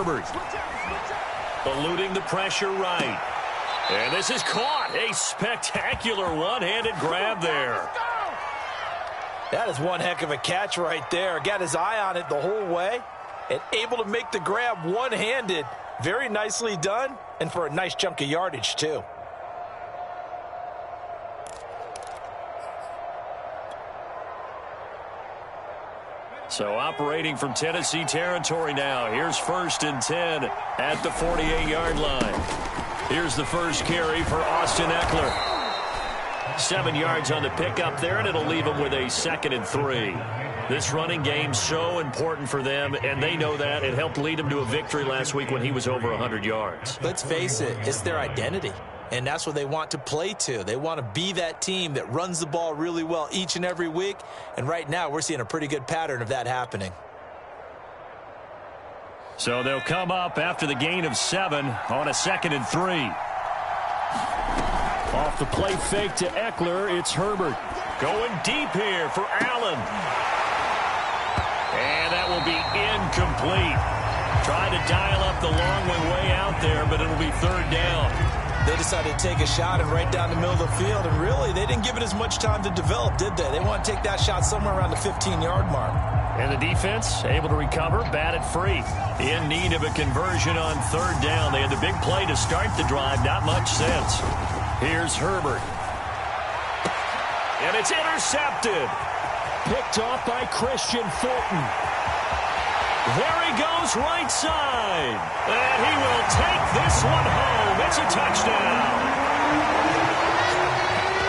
Herbert. Eluding the pressure right. And this is caught. A spectacular one-handed grab there. That is one heck of a catch right there. Got his eye on it the whole way and able to make the grab one-handed. Very nicely done, and for a nice chunk of yardage, too. So operating from Tennessee territory now. Here's 1st and 10 at the 48-yard line. Here's the first carry for Austin Eckler. 7 yards on the pickup there, and it'll leave them with a 2nd and 3. This running game so important for them, and they know that. It helped lead them to a victory last week when he was over 100 yards. Let's face it, it's their identity, and that's what they want to play to. They want to be that team that runs the ball really well each and every week, and right now we're seeing a pretty good pattern of that happening. So they'll come up after the gain of 7 on a 2nd and 3. Off the play fake to Eckler, it's Herbert. Going deep here for Allen. And that will be incomplete. Trying to dial up the long way out there, but it'll be 3rd down. They decided to take a shot and right down the middle of the field, and really, they didn't give it as much time to develop, did they? They want to take that shot somewhere around the 15-yard mark. And the defense able to recover, batted free. In need of a conversion on 3rd down. They had the big play to start the drive, not much sense. Here's Herbert. And it's intercepted. Picked off by Christian Fulton. There he goes right side. And he will take this one home. It's a touchdown.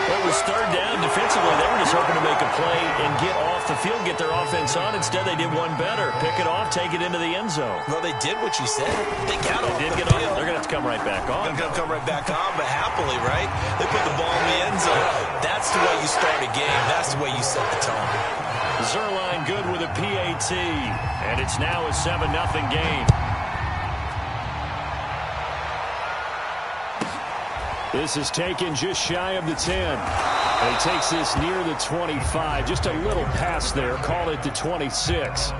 It was 3rd down. Defensively, they were just hoping to make a play and get off the field, get their offense on. Instead, they did one better. Pick it off, take it into the end zone. Well, they did what you said. They got off the field. They're going to have to come right back on. They're going to come right back on, but happily, right? They put the ball in the end zone. That's the way you start a game. That's the way you set the tone. Zerline good with a PAT, and it's now a 7-0 game. This is taken just shy of the 10. And he takes this near the 25. Just a little pass there. Call it the 26.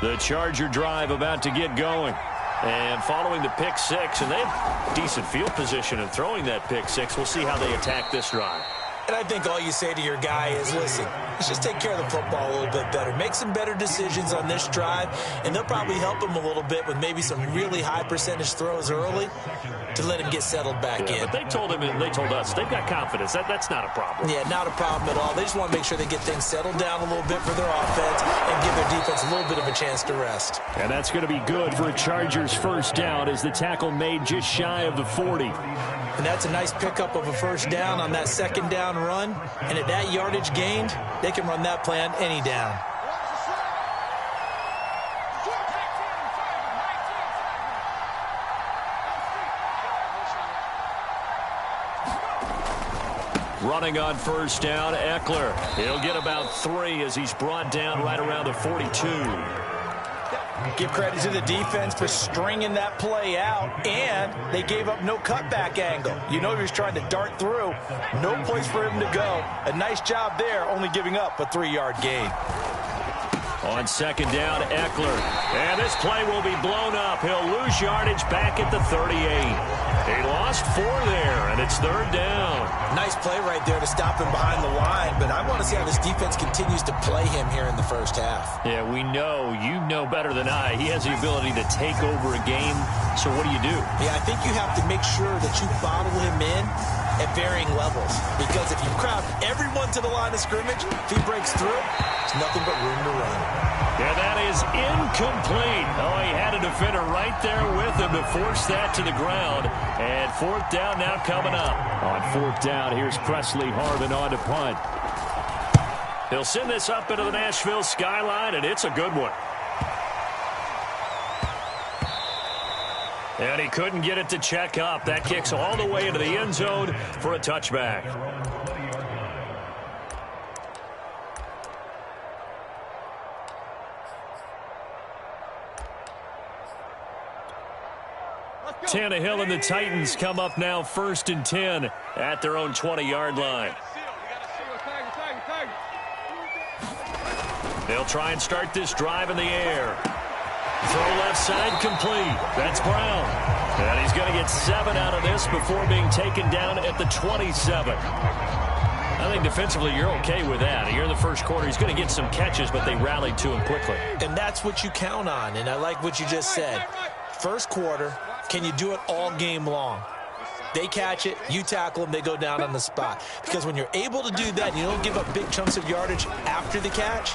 The Charger drive about to get going. And following the pick 6, and they have decent field position in throwing that pick 6. We'll see how they attack this drive. And I think all you say to your guy is, listen, let's just take care of the football a little bit better. Make some better decisions on this drive, and they'll probably help him a little bit with maybe some really high percentage throws early to let him get settled back in. But they told him and they told us they've got confidence. That's not a problem. Yeah, not a problem at all. They just want to make sure they get things settled down a little bit for their offense and give their defense a little bit of a chance to rest. And that's going to be good for a Chargers 1st down as the tackle made just shy of the 40. And that's a nice pickup of a 1st down on that 2nd down run. And at that yardage gained, they can run that play on any down. Running on 1st down, Eckler. He'll get about 3 as he's brought down right around the 42. Give credit to the defense for stringing that play out, and they gave up no cutback angle. You know he was trying to dart through. No place for him to go. A nice job there, only giving up a 3-yard gain. On 2nd down, Eckler. And this play will be blown up. He'll lose yardage back at the 38. He lost 4 there, and it's 3rd down. Nice play right there to stop him behind the line, but I want to see how this defense continues to play him here in the 1st half. Yeah, we know. You know better than I. He has the ability to take over a game, so what do you do? Yeah, I think you have to make sure that you bottle him in at varying levels, because if you crowd everyone to the line of scrimmage, if he breaks through, there's nothing but room to run. Yeah, that is incomplete. Oh, he had a defender right there with him to force that to the ground. And 4th down now coming up. On 4th down, here's Presley Harvin on to punt. He'll send this up into the Nashville skyline, and it's a good one. And he couldn't get it to check up. That kicks all the way into the end zone for a touchback. Tannehill and the Titans come up now 1st and 10 at their own 20-yard line. They'll try and start this drive in the air. Throw left side complete. That's Brown. And he's going to get 7 out of this before being taken down at the 27. I think defensively you're okay with that. Here in the first quarter, he's going to get some catches, but they rallied to him quickly. And that's what you count on, and I like what you just said. First quarter, can you do it all game long? They catch it, you tackle them, they go down on the spot. Because when you're able to do that, and you don't give up big chunks of yardage after the catch,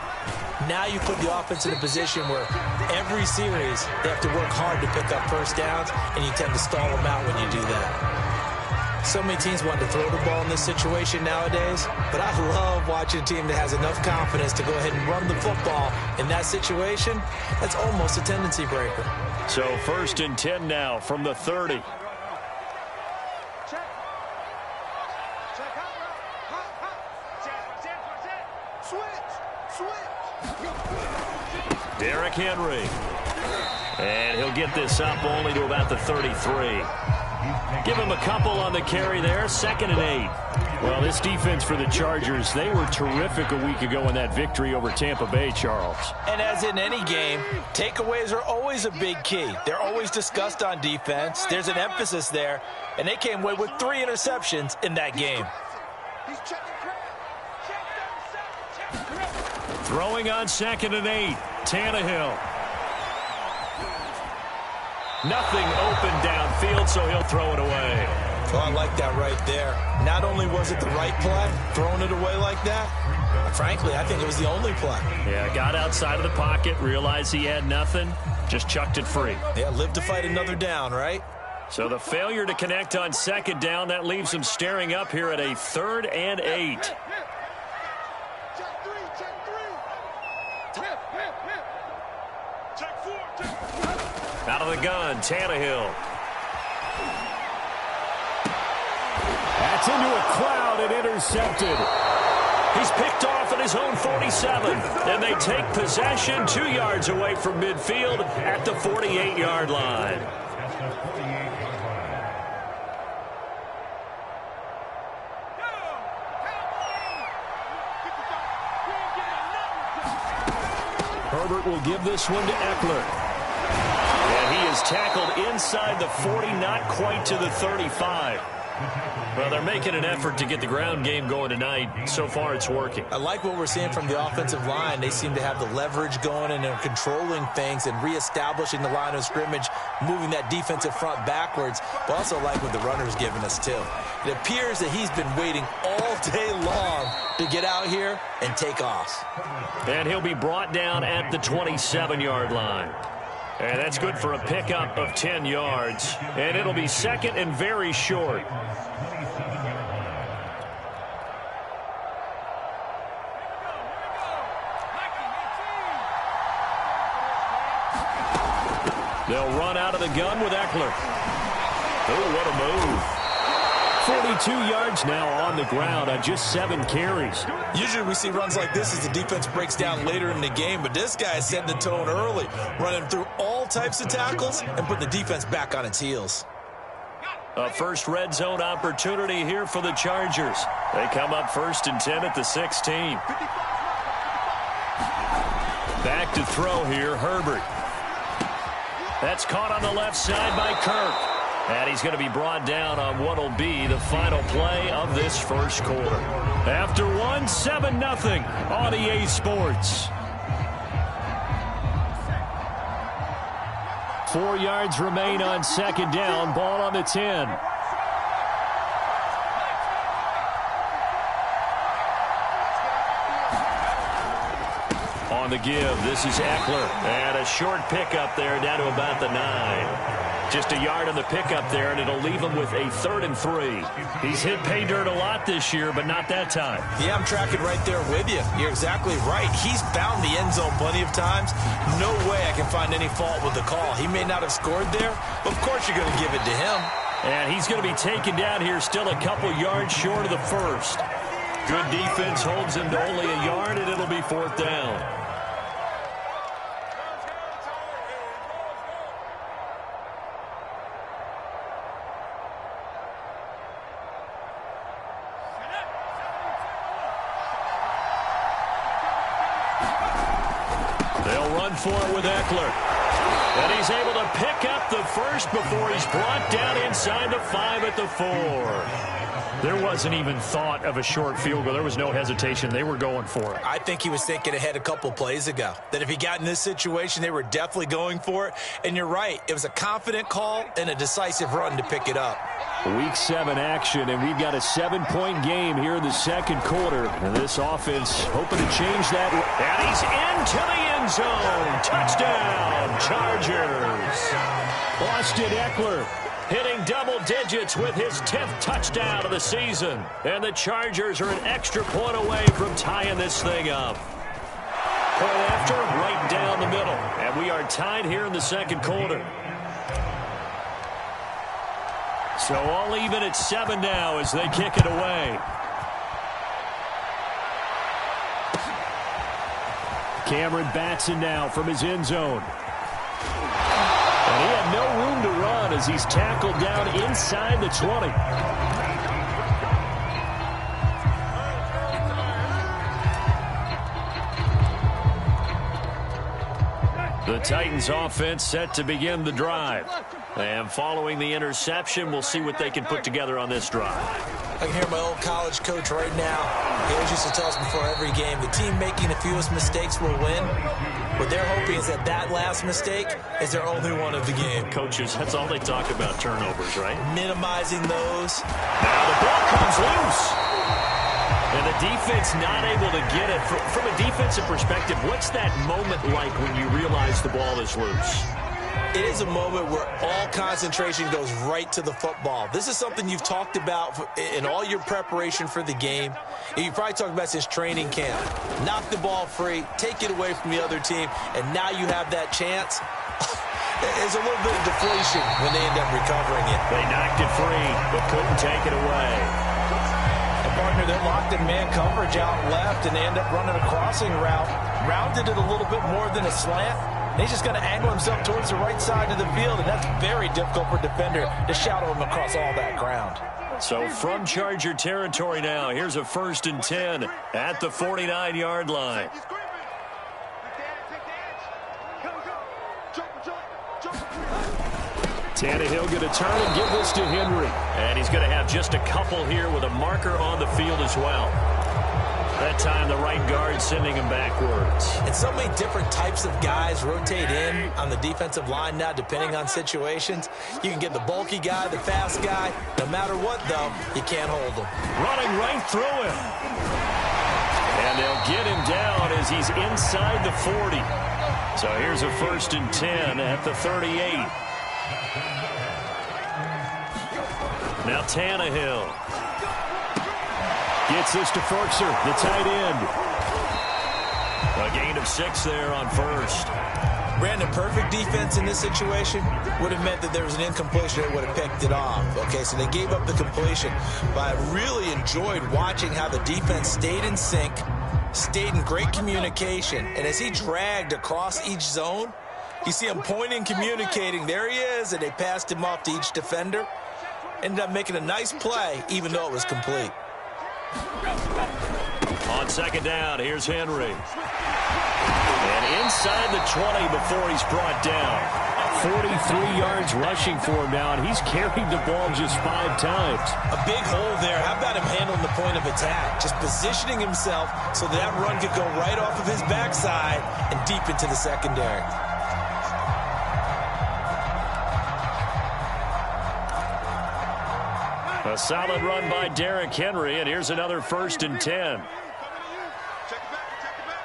now you put the offense in a position where every series they have to work hard to pick up first downs, and you tend to stall them out when you do that. So many teams want to throw the ball in this situation nowadays, but I love watching a team that has enough confidence to go ahead and run the football in that situation. That's almost a tendency breaker. So 1st and 10 now from the 30. Derrick Henry. And he'll get this up only to about the 33. Give him a couple on the carry there. 2nd and 8. Well, this defense for the Chargers, they were terrific a week ago in that victory over Tampa Bay, Charles. And as in any game, takeaways are always a big key. They're always discussed on defense. There's an emphasis there, and they came away with 3 interceptions in that game. Throwing on 2nd and 8. Tannehill. Nothing open downfield, so he'll throw it away. Well, I like that right there. Not only was it the right play, throwing it away like that, frankly, I think it was the only play. Yeah, got outside of the pocket, realized he had nothing, just chucked it free. Yeah, live to fight another down, right? So the failure to connect on 2nd down, that leaves him staring up here at a 3rd and 8. Out of the gun, Tannehill. That's into a crowd and intercepted. He's picked off at his own 47. And they take possession 2 yards away from midfield at the 48-yard line. Herbert will give this one to Eckler. And he is tackled inside the 40, not quite to the 35. Well, they're making an effort to get the ground game going tonight. So far, it's working. I like what we're seeing from the offensive line. They seem to have the leverage going, and they're controlling things and reestablishing the line of scrimmage, moving that defensive front backwards. But also like what the runner's giving us, too. It appears that he's been waiting all day long to get out here and take off. And he'll be brought down at the 27-yard line. And that's good for a pickup of 10 yards. And it'll be 2nd and very short. They'll run out of the gun with Eckler. Oh, what a move. 42 yards now on the ground on just 7 carries. Usually we see runs like this as the defense breaks down later in the game, but this guy set the tone early, running through all types of tackles and put the defense back on its heels. A first red zone opportunity here for the Chargers. They come up 1st and 10 at the 16. Back to throw here, Herbert. That's caught on the left side by Kirk. And he's going to be brought down on what will be the final play of this first quarter. After one, 7-0 on EA Sports. 4 yards remain on 2nd down. Ball on the 10. On the give, this is Eckler. And a short pickup there down to about the 9. Just a yard on the pickup there, and it'll leave him with a 3rd and 3. He's hit pay dirt a lot this year, but not that time. Yeah, I'm tracking right there with you. You're exactly right. He's found the end zone plenty of times. No way I can find any fault with the call. He may not have scored there, but of course you're going to give it to him. And he's going to be taken down here still a couple yards short of the 1st. Good defense holds him to only a yard, and it'll be 4th down. run for it with Eckler. And he's able to pick up the first before he's brought down inside the 5 at the 4. There wasn't even thought of a short field goal. There was no hesitation. They were going for it. I think he was thinking ahead a couple plays ago, that if he got in this situation, they were definitely going for it. And you're right. It was a confident call and a decisive run to pick it up. Week 7 action, and we've got a 7-point game here in the second quarter. And this offense hoping to change that. And he's into the end zone. Touchdown, Chargers. Austin Eckler hitting double digits with his 10th touchdown of the season. And the Chargers are an extra point away from tying this thing up. Point after, right down the middle. And we are tied here in the second quarter. So all even at 7 now as they kick it away. Cameron Batson now from his end zone. And he had no room to run as he's tackled down inside the 20. The Titans offense set to begin the drive. And following the interception, we'll see what they can put together on this drive. I can hear my old college coach right now. He always used to tell us before every game, the team making the fewest mistakes will win. What they're hoping is that that last mistake is their only one of the game. Coaches, that's all they talk about, turnovers, right? Minimizing those. Now the ball comes loose. And the defense not able to get it. From a defensive perspective, what's that moment like when you realize the ball is loose? It is a moment where all concentration goes right to the football. This is something you've talked about in all your preparation for the game. You probably talked about since training camp. Knock the ball free, take it away from the other team, and now you have that chance. There's a little bit of deflation when they end up recovering it. They knocked it free, but couldn't take it away. And partner, they're locked in man coverage out left, and they end up running a crossing route. Rounded it a little bit more than a slant. And he's just going to angle himself towards the right side of the field, and that's very difficult for a defender to shadow him across all that ground. So from Charger territory now, here's a 1st and 10 at the 49-yard line. Tannehill going to turn and give this to Henry. And he's going to have just a couple here with a marker on the field as well. That time, the right guard sending him backwards. And so many different types of guys rotate in on the defensive line now, depending on situations. You can get the bulky guy, the fast guy. No matter what, though, you can't hold him. Running right through him. And they'll get him down as he's inside the 40. So here's a 1st and 10 at the 38. Now Tannehill. Gets this to Ferkser, the tight end. A gain of 6 there on 1st. Brandon, perfect defense in this situation would have meant that there was an incompletion that would have picked it off. Okay, so they gave up the completion. But I really enjoyed watching how the defense stayed in sync, stayed in great communication. And as he dragged across each zone, you see him pointing, communicating. There he is, and they passed him off to each defender. Ended up making a nice play, even though it was complete. On 2nd down, here's Henry. And inside the 20 before he's brought down. 43 yards rushing for him now, and he's carried the ball just 5 times. A big hole there. How about him handling the point of attack? Just positioning himself so that run could go right off of his backside and deep into the secondary. A solid run by Derrick Henry, and here's another 1st and 10. Check it back, check it back.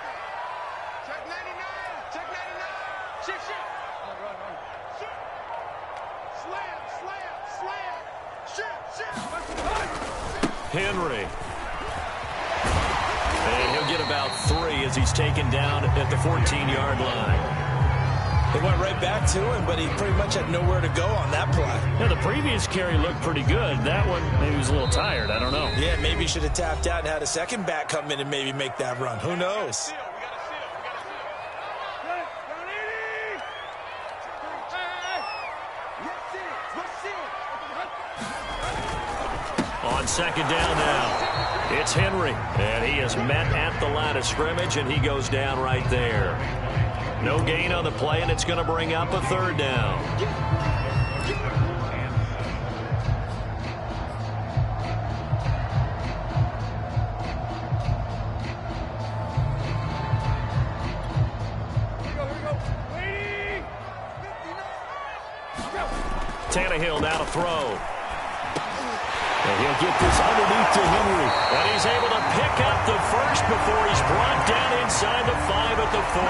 Check 99, check 99. Shift. Slam. Shift. Henry. And he'll get about 3 as he's taken down at the 14-yard line. They went right back to him, but he pretty much had nowhere to go on that play. Yeah, the previous carry looked pretty good. That one, maybe he was a little tired. I don't know. Yeah, maybe he should have tapped out and had a second back come in and maybe make that run. Who knows? On 2nd down now, it's Henry. And he is met at the line of scrimmage, and he goes down right there. No gain on the play, and it's going to bring up a third down. Tannehill now to throw. And he'll get this underneath to Henry. And he's able to pick up the first before he's brought down inside the 5 at the 4.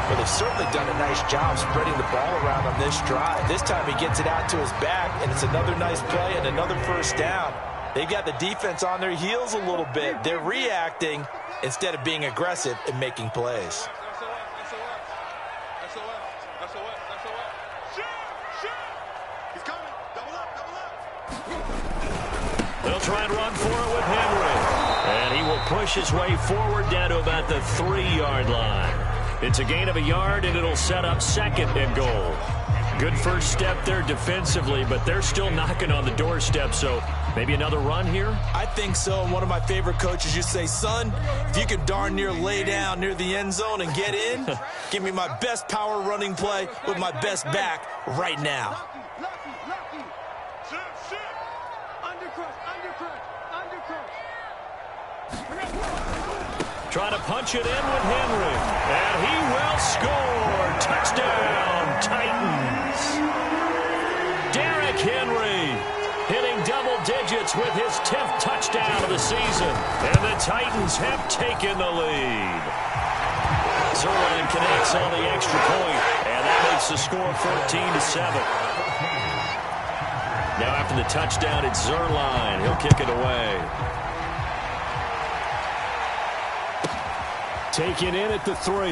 Well, they've certainly done a nice job spreading the ball around on this drive. This time he gets it out to his back, and it's another nice play and another first down. They've got the defense on their heels a little bit. They're reacting instead of being aggressive and making plays. They'll try and run for it with Henry. And he will push his way forward down to about the 3-yard line. It's a gain of a yard, and it'll set up 2nd and goal. Good first step there defensively, but they're still knocking on the doorstep, so maybe another run here? I think so. And one of my favorite coaches used to say, son, if you can darn near lay down near the end zone and get in, give me my best power running play with my best back right now. Trying to punch it in with Henry. And he will score. Touchdown, Titans. Derrick Henry hitting double digits with his 10th touchdown of the season. And the Titans have taken the lead. Zerline connects on the extra point, and that makes the score 14-7. Now after the touchdown, it's Zerline. He'll kick it away. Taken in at the 3.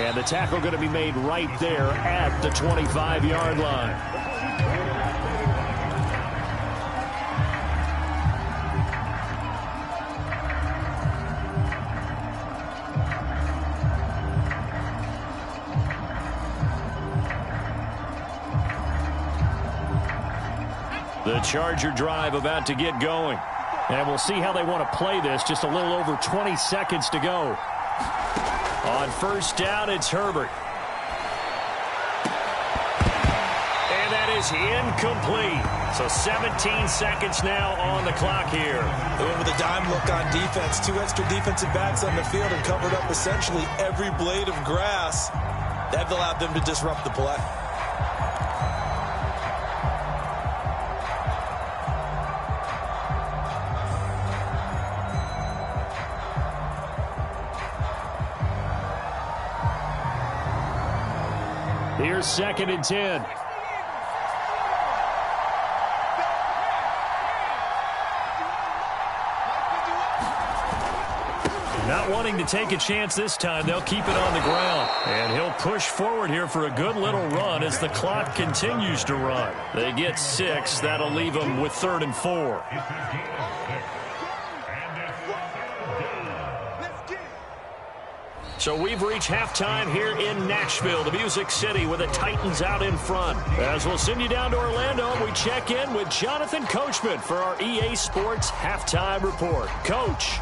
And the tackle going to be made right there at the 25-yard line. The Charger drive about to get going. And we'll see how they want to play this. Just a little over 20 seconds to go. On first down, it's Herbert. And that is incomplete. So 17 seconds now on the clock here. They went with a dime look on defense. 2 extra defensive backs on the field and covered up essentially every blade of grass. That allowed them to disrupt the play. Here's 2nd and 10. Not wanting to take a chance this time, they'll keep it on the ground. And he'll push forward here for a good little run as the clock continues to run. They get 6. That'll leave them with 3rd and 4. So we've reached halftime here in Nashville, the Music City, with the Titans out in front. As we'll send you down to Orlando, we check in with Jonathan Coachman for our EA Sports Halftime Report. Coach.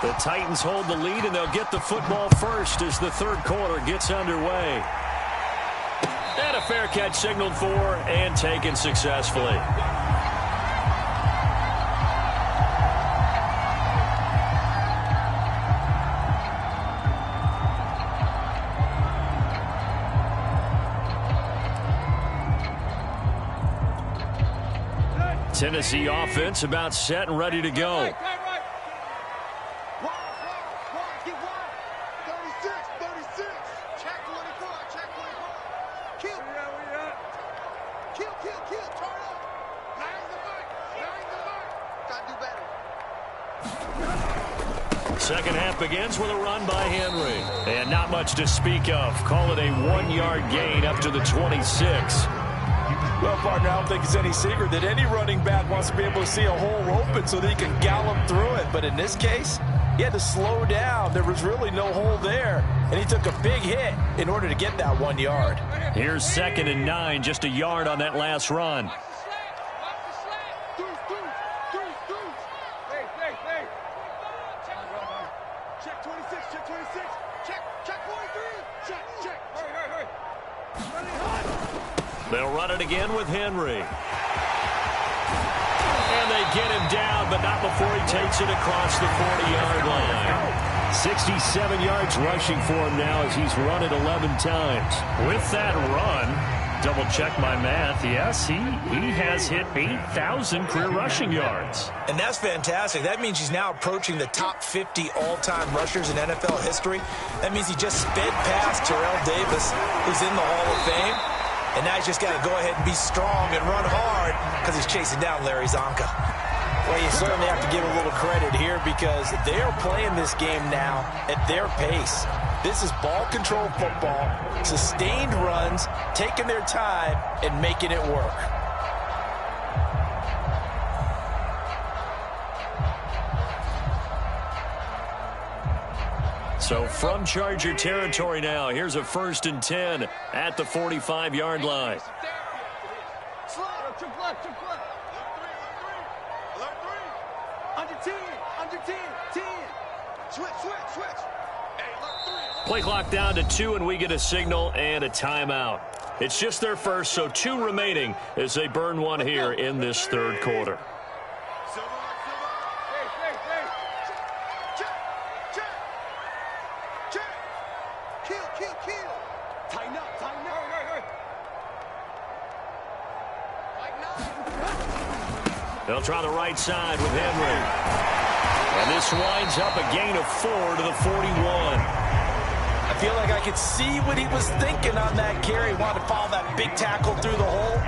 The Titans hold the lead, and they'll get the football first as the 3rd quarter gets underway. And a fair catch signaled for and taken successfully. Tennessee offense about set and ready to go. Second half begins with a run by Henry. And not much to speak of. Call it a 1-yard gain up to the 26. Well, partner, I don't think it's any secret that any running back wants to be able to see a hole open so that he can gallop through it. But in this case, He had to slow down. There was really no hole there, and he took a big hit in order to get that 1 yard. Here's 2nd and 9, just a yard on that last run. Check 26, check 26, check 43, check. Hurry. They'll run it again with Henry. And they get him down, but not before he takes it across the 40-yard line. 67 yards rushing for him now as he's run it 11 times. With that run, double-check my math, yes, he has hit 8,000 career rushing yards. And that's fantastic. That means he's now approaching the top 50 all-time rushers in NFL history. That means he just sped past Terrell Davis, who's in the Hall of Fame. And now he's just got to go ahead and be strong and run hard because he's chasing down Larry Zonka. Well, you certainly have to give a little credit here because they are playing this game now at their pace. This is ball control football, sustained runs, taking their time and making it work. So from Charger territory now, here's a 1st and 10 at the 45-yard line. Play clock down to 2, and we get a signal and a timeout. It's just their first, so 2 remaining as they burn one here in this 3rd quarter. They'll try the right side with Henry. And this winds up a gain of 4 to the 41. I feel like I could see what he was thinking on that carry. Wanted to follow that big tackle through the hole.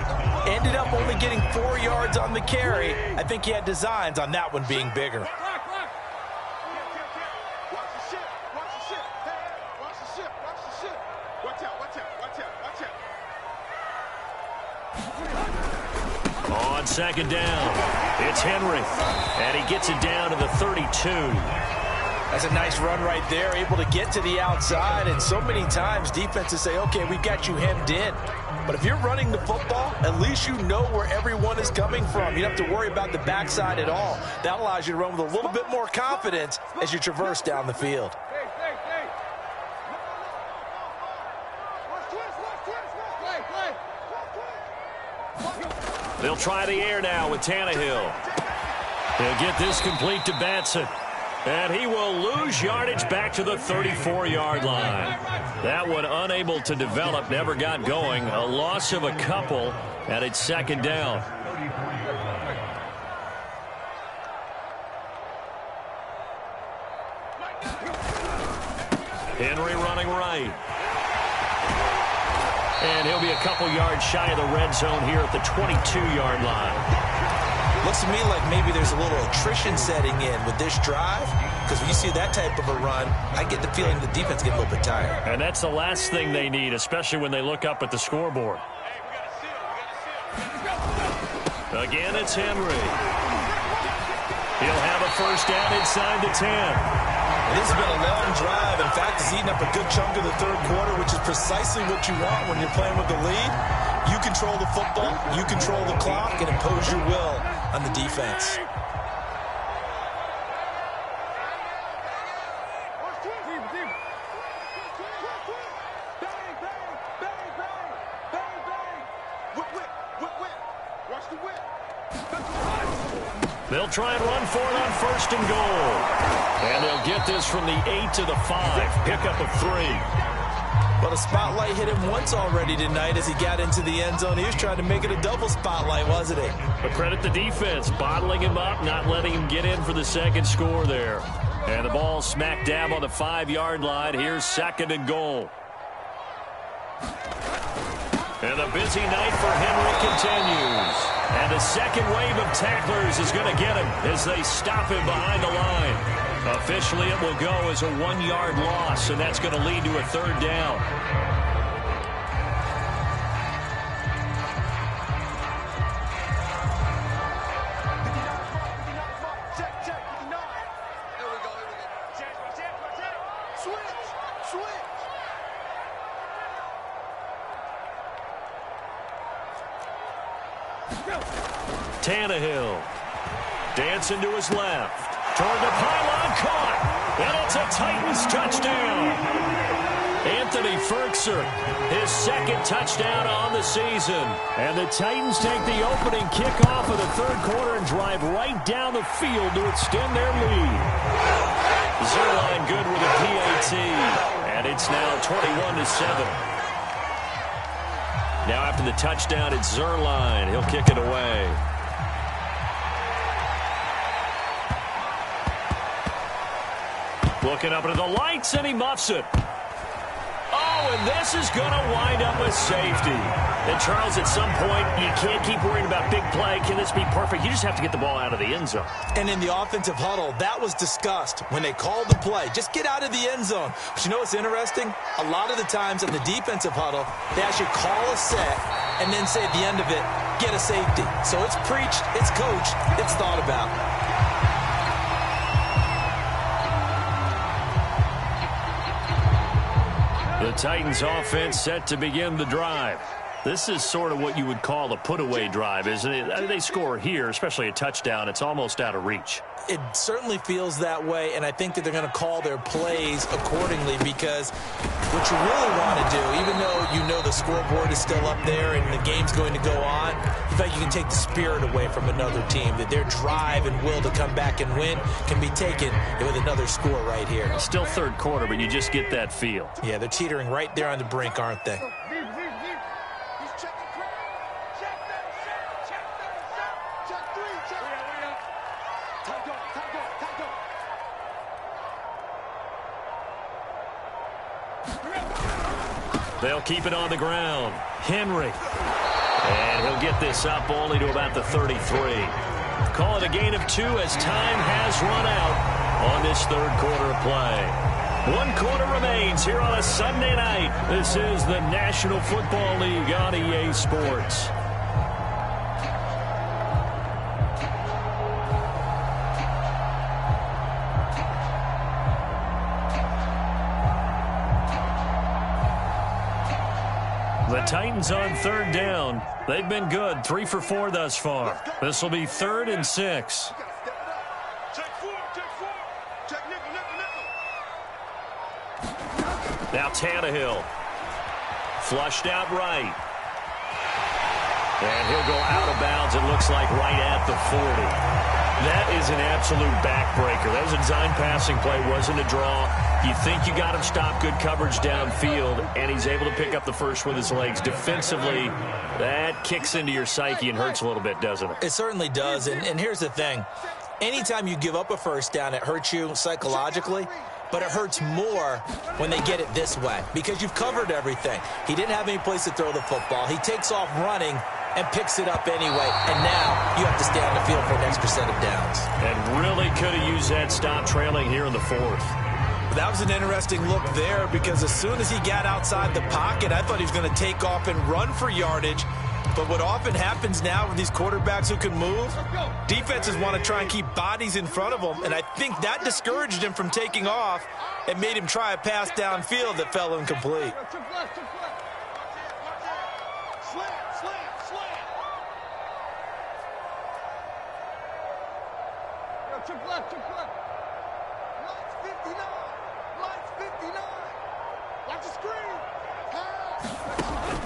Ended up only getting 4 yards on the carry. I think he had designs on that one being bigger. On 2nd down, it's Henry, and he gets it down to the 32. That's a nice run right there, able to get to the outside, and so many times defenses say, okay, we've got you hemmed in. But if you're running the football, at least you know where everyone is coming from. You don't have to worry about the backside at all. That allows you to run with a little bit more confidence as you traverse down the field. They'll try the air now with Tannehill. He'll get this complete to Batson. And he will lose yardage back to the 34-yard line. That one unable to develop, never got going. A loss of a couple, and it's 2nd down. Henry running right. And he'll be a couple yards shy of the red zone here at the 22-yard line. Looks to me like maybe there's a little attrition setting in with this drive, because when you see that type of a run, I get the feeling the defense gets a little bit tired. And that's the last thing they need, especially when they look up at the scoreboard. Again, it's Henry. He'll have a 1st down inside the 10. This has been a long drive. In fact, it's eaten up a good chunk of the 3rd quarter, which is precisely what you want when you're playing with the lead. You control the football, you control the clock, and impose your will on the defense. They'll try and run for it on 1st and goal. And they'll get this from the 8 to the 5. Pickup of 3. Well, the spotlight hit him once already tonight as he got into the end zone. He was trying to make it a double spotlight, wasn't he? But credit the defense, bottling him up, not letting him get in for the 2nd score there. And the ball smack dab on the 5-yard line. Here's 2nd and goal. And the busy night for Henry continues. And the second wave of tacklers is going to get him as they stop him behind the line. Officially, it will go as a 1-yard loss, and that's going to lead to a 3rd down. Tannehill. Dancing to his left. Toward the pylon, caught. And it's a Titans touchdown. Anthony Ferkser, his second touchdown on the season. And the Titans take the opening kickoff of the third quarter and drive right down the field to extend their lead. Zerline good with a PAT. And it's now 21-7. Now after the touchdown, it's Zerline. He'll kick it away. Looking up into the lights, and he muffs it. Oh, and this is going to wind up with safety. And, Charles, at some point, you can't keep worrying about big play. Can this be perfect? You just have to get the ball out of the end zone. And in the offensive huddle, that was discussed when they called the play. Just get out of the end zone. But you know what's interesting? A lot of the times in the defensive huddle, they actually call a set and then say at the end of it, get a safety. So it's preached, it's coached, it's thought about. The Titans offense set to begin the drive. This is sort of what you would call a put-away drive, isn't it? They score here, especially a touchdown. It's almost out of reach. It certainly feels that way, and I think that they're going to call their plays accordingly because what you really want to do, even though you know the scoreboard is still up there and the game's going to go on, in fact, you can take the spirit away from another team, that their drive and will to come back and win can be taken with another score right here. Still third quarter, but you just get that feel. Yeah, they're teetering right there on the brink, aren't they? They'll keep it on the ground. Henry. And he'll get this up only to about the 33. Call it a gain of 2 as time has run out on this third quarter of play. 1 quarter remains here on a Sunday night. This is the National Football League on EA Sports. The Titans on third down. They've been good, 3 for 4 thus far. This will be 3rd and 6. Now Tannehill. Flushed out right. And he'll go out of bounds, it looks like, right at the 40. That is an absolute backbreaker. That was a design passing play, wasn't a draw. You think you got him stopped, good coverage downfield, and he's able to pick up the first with his legs. Defensively, that kicks into your psyche and hurts a little bit, doesn't it? It certainly does, and here's the thing. Anytime you give up a first down, it hurts you psychologically, but it hurts more when they get it this way because you've covered everything. He didn't have any place to throw the football. He takes off running and picks it up anyway, and now you have to stay on the field for an extra set of downs. And really could have used that stop trailing here in the 4th. That was an interesting look there because as soon as he got outside the pocket, I thought he was going to take off and run for yardage. But what often happens now with these quarterbacks who can move, defenses want to try and keep bodies in front of them, and I think that discouraged him from taking off and made him try a pass downfield that fell incomplete.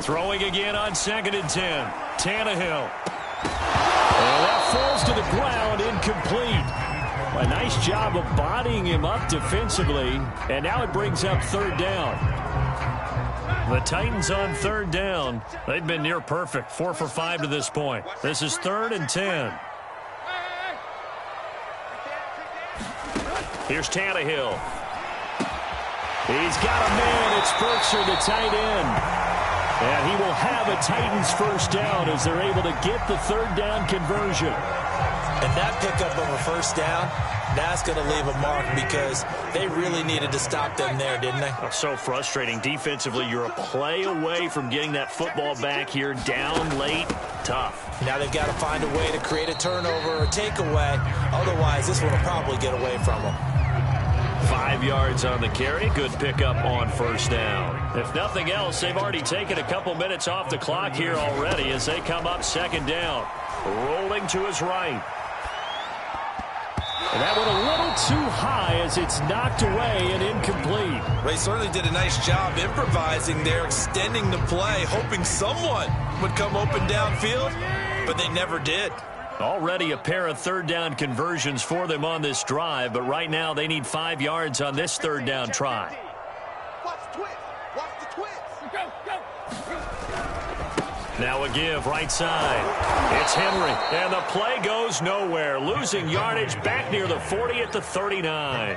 Throwing again on 2nd and 10. Tannehill. And that falls to the ground, incomplete. A nice job of bodying him up defensively, and now it brings up 3rd down. The Titans on 3rd down. They've been near perfect, 4 for 5 to this point. This is 3rd and 10. Here's Tannehill. He's got a man. It's Ferkser, the tight end. And he will have a Titans first down as they're able to get the 3rd down conversion. And that pickup of a first down, that's going to leave a mark because they really needed to stop them there, didn't they? Oh, so frustrating. Defensively, you're a play away from getting that football back here, down late, tough. Now they've got to find a way to create a turnover or takeaway. Otherwise, this one will probably get away from them. 5 yards on the carry. Good pickup on first down. If nothing else, they've already taken a couple minutes off the clock here already as they come up 2nd down. rolling to his right. And that went a little too high as it's knocked away and incomplete. They certainly did a nice job improvising there, extending the play, hoping someone would come open downfield, but they never did. Already a pair of third-down conversions for them on this drive, but right now they need 5 yards on this third-down try. Watch the twist. Watch the twist. Go, go. Now a give right side. It's Henry, and the play goes nowhere. Losing yardage back near the 40 at the 39.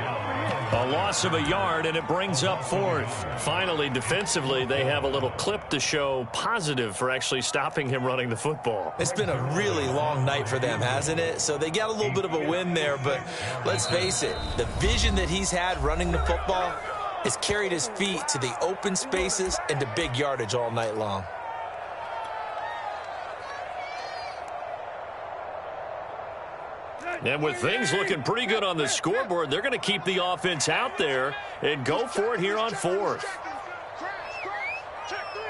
A loss of a yard, and it brings up 4th. Finally, defensively, they have a little clip to show positive for actually stopping him running the football. It's been a really long night for them, hasn't it? So they got a little bit of a win there, but let's face it, the vision that he's had running the football has carried his feet to the open spaces and to big yardage all night long. And with things looking pretty good on the scoreboard, they're going to keep the offense out there and go for it here on 4th. Check 3, check 3,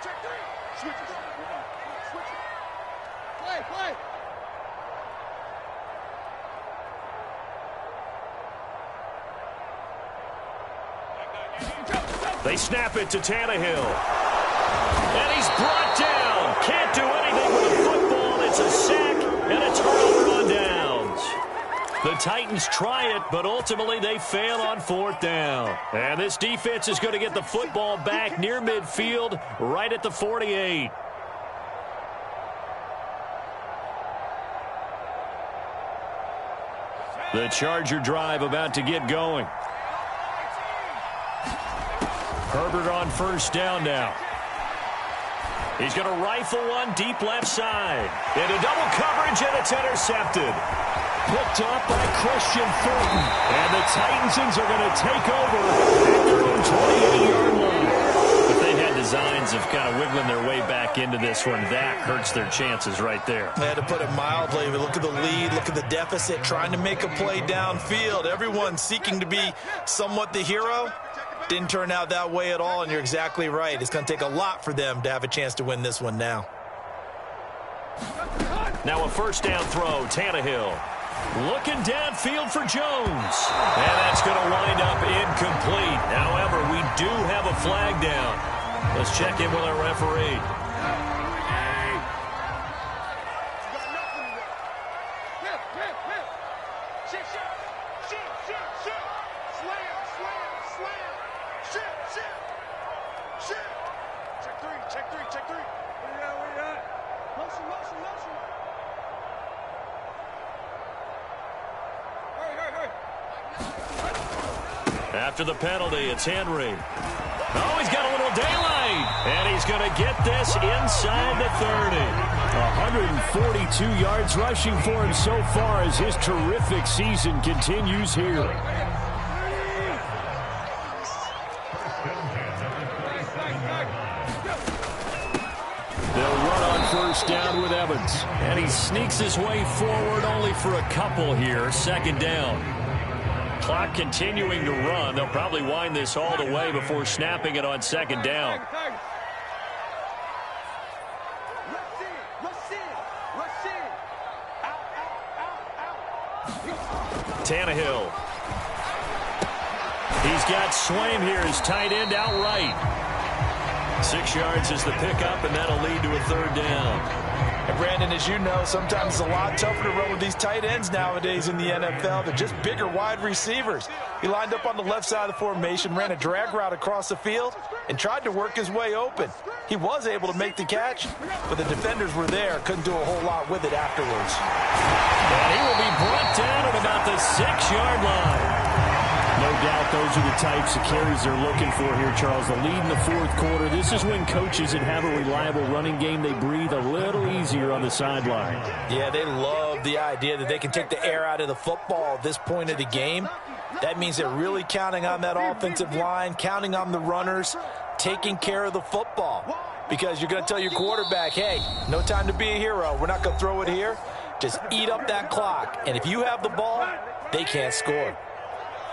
check 3. Switch it. Switch it. Play. They snap it to Tannehill. And he's brought down. Can't do anything with the football. It's a sack and a turnover on downs. The Titans try it, but ultimately they fail on 4th down. And this defense is going to get the football back near midfield, right at the 48. The Charger drive about to get going. Herbert on 1st down now. He's going to rifle one deep left side. Into double coverage, and it's intercepted. Picked off by Christian Fulton. And the Titans are going to take over at their own 28-yard line. If they had designs of kind of wiggling their way back into this one, that hurts their chances right there. I had to put it mildly, but look at the lead, look at the deficit, trying to make a play downfield. Everyone seeking to be somewhat the hero. Didn't turn out that way at all, and you're exactly right. It's going to take a lot for them to have a chance to win this one now. Now a 1st down throw, Tannehill. Looking downfield for Jones. And that's going to wind up incomplete. However, we do have a flag down. Let's check in with our referee. Check 3. Where you at? Motion. Hurry. After the penalty, it's Henry. Oh, he's got a little daylight. And he's going to get this inside the 30. 142 yards rushing for him so far as his terrific season continues here. They'll run on 1st down with Evans. And he sneaks his way forward only for a couple here. 2nd down. Clock continuing to run. They'll probably wind this all the way before snapping it on 2nd down. Tannehill. He's got Swaim here as tight end outright. 6 yards is the pickup, and that'll lead to a 3rd down. And Brandon, as you know, sometimes it's a lot tougher to run with these tight ends nowadays in the NFL. They're just bigger wide receivers. He lined up on the left side of the formation, ran a drag route across the field, and tried to work his way open. He was able to make the catch, but the defenders were there, couldn't do a whole lot with it afterwards. And he will be brought down at about the 6-yard line. No doubt those are the types of carries they're looking for here, Charles. The lead in the 4th quarter. This is when coaches that have a reliable running game, they breathe a little easier on the sideline. Yeah, they love the idea that they can take the air out of the football at this point of the game. That means they're really counting on that offensive line, counting on the runners, taking care of the football. Because you're going to tell your quarterback, hey, no time to be a hero. We're not going to throw it here. Just eat up that clock. And if you have the ball, they can't score.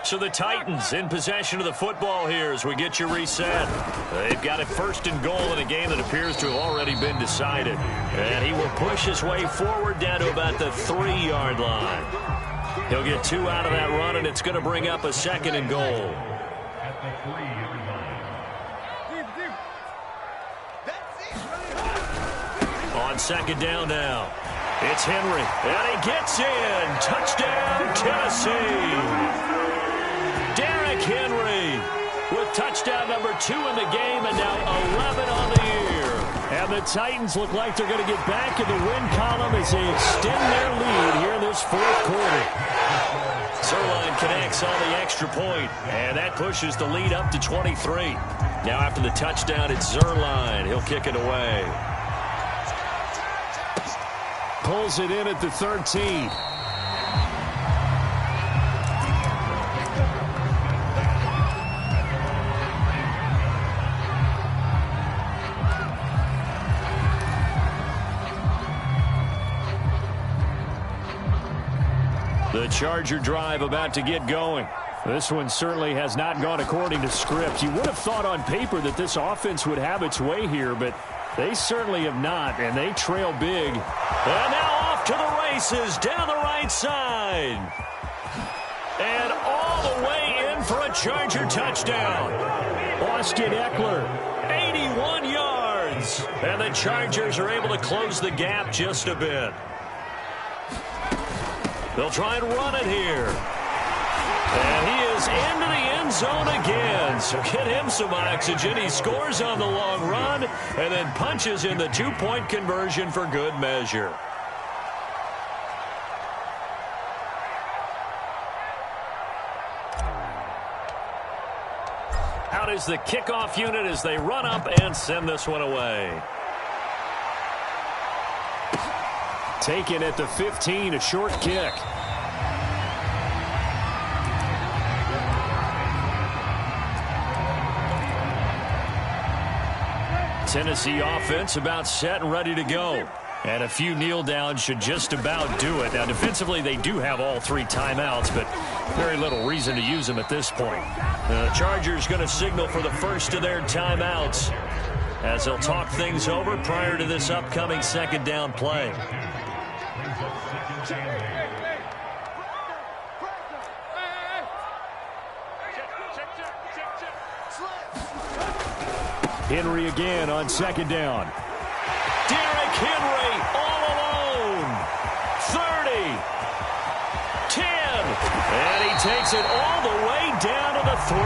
So the Titans in possession of the football here as we get you reset. They've got it first and goal in a game that appears to have already been decided. And he will push his way forward down to about the 3-yard line. He'll get 2 out of that run, and it's going to bring up a second and goal. On second down now, it's Henry, and he gets in. Touchdown, Tennessee. Henry with touchdown number 2 in the game, and now 11 on the year. And the Titans look like they're going to get back in the win column as they extend their lead here in this fourth quarter. Zerline connects on the extra point, and that pushes the lead up to 23. Now after the touchdown, it's Zerline. He'll kick it away. Pulls it in at the 13. The Charger drive about to get going. This one certainly has not gone according to script. You would have thought on paper that this offense would have its way here, but they certainly have not, and they trail big. And now off to the races down the right side. And all the way in for a Charger touchdown. Austin Eckler, 81 yards. And the Chargers are able to close the gap just a bit. They'll try and run it here. And he is into the end zone again. So get him some oxygen. He scores on the long run and then punches in the 2-point conversion for good measure. Out is the kickoff unit as they run up and send this one away. Taken at the 15, a short kick. Tennessee offense about set and ready to go. And a few kneel downs should just about do it. Now, defensively, they do have all 3 timeouts, but very little reason to use them at this point. The Chargers going to signal for the first of their timeouts as they'll talk things over prior to this upcoming second down play. Henry again on second down. Derrick Henry all alone. 30. 10. And he takes it all the way down to the 3.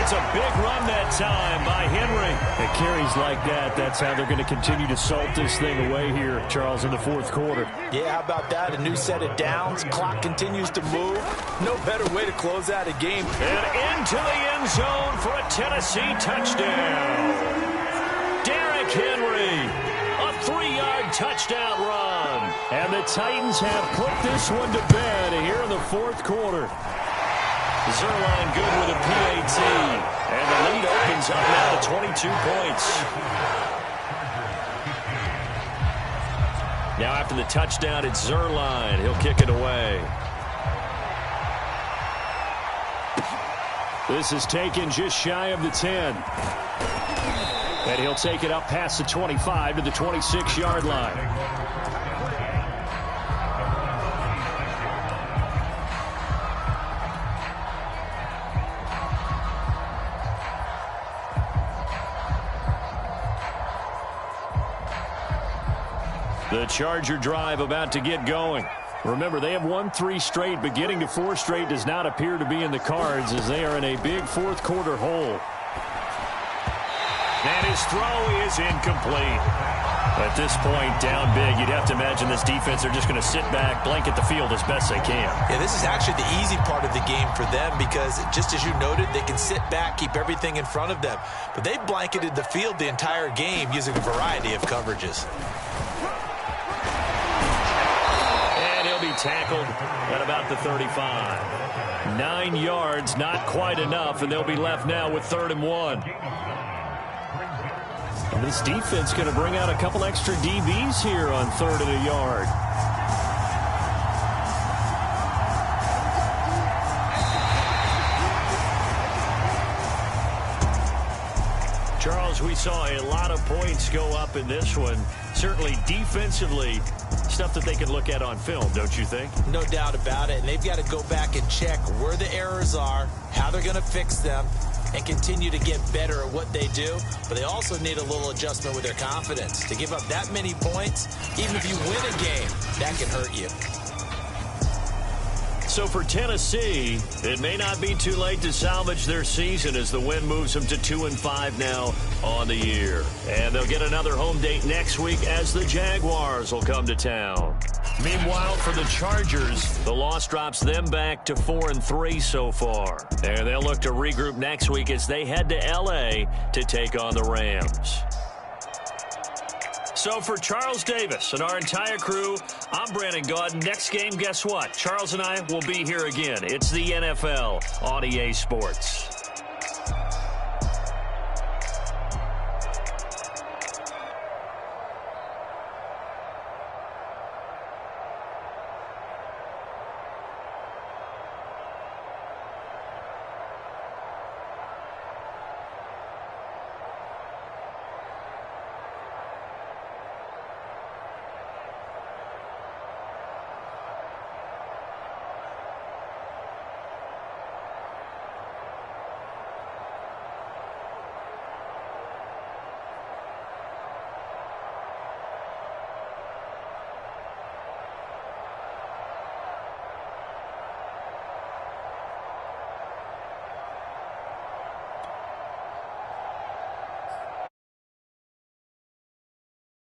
It's a big run that time by Henry. It carries like that. That's how they're going to continue to salt this thing away here, Charles, in the fourth quarter. Yeah, how about that? A new set of downs. Clock continues to move. No better way to close out a game. And into the end zone for a Tennessee touchdown. Derrick Henry, a 3-yard touchdown run. And the Titans have put this one to bed here in the fourth quarter. Zerline good with a PAT. And the lead opens up now to 22 points. Now after the touchdown, it's Zerline. He'll kick it away. This is taken just shy of the 10. And he'll take it up past the 25 to the 26-yard line. The Charger drive about to get going. Remember, they have won 3 straight, but getting to 4 straight does not appear to be in the cards as they are in a big fourth quarter hole. And his throw is incomplete. At this point, down big, you'd have to imagine this defense, they're just going to sit back, blanket the field as best they can. Yeah, this is actually the easy part of the game for them because, just as you noted, they can sit back, keep everything in front of them. But they've blanketed the field the entire game using a variety of coverages. Be tackled at about the 35. 9 yards, not quite enough, and they'll be left now with 3rd and 1. And this defense going to bring out a couple extra DBs here on 3rd and a yard. as we saw a lot of points go up in this one. Certainly defensively, stuff that they can look at on film, don't you think? No doubt about it. And they've got to go back and check where the errors are, how they're going to fix them, and continue to get better at what they do. But they also need a little adjustment with their confidence. To give up that many points, even if you win a game, that can hurt you. So for Tennessee, it may not be too late to salvage their season as the win moves them to 2-5 now on the year. And they'll get another home date next week as the Jaguars will come to town. Meanwhile, for the Chargers, the loss drops them back to 4-3 so far. And they'll look to regroup next week as they head to L.A. to take on the Rams. So for Charles Davis and our entire crew, I'm Brandon Gaudin. Next game, guess what? Charles and I will be here again. It's the NFL on EA Sports.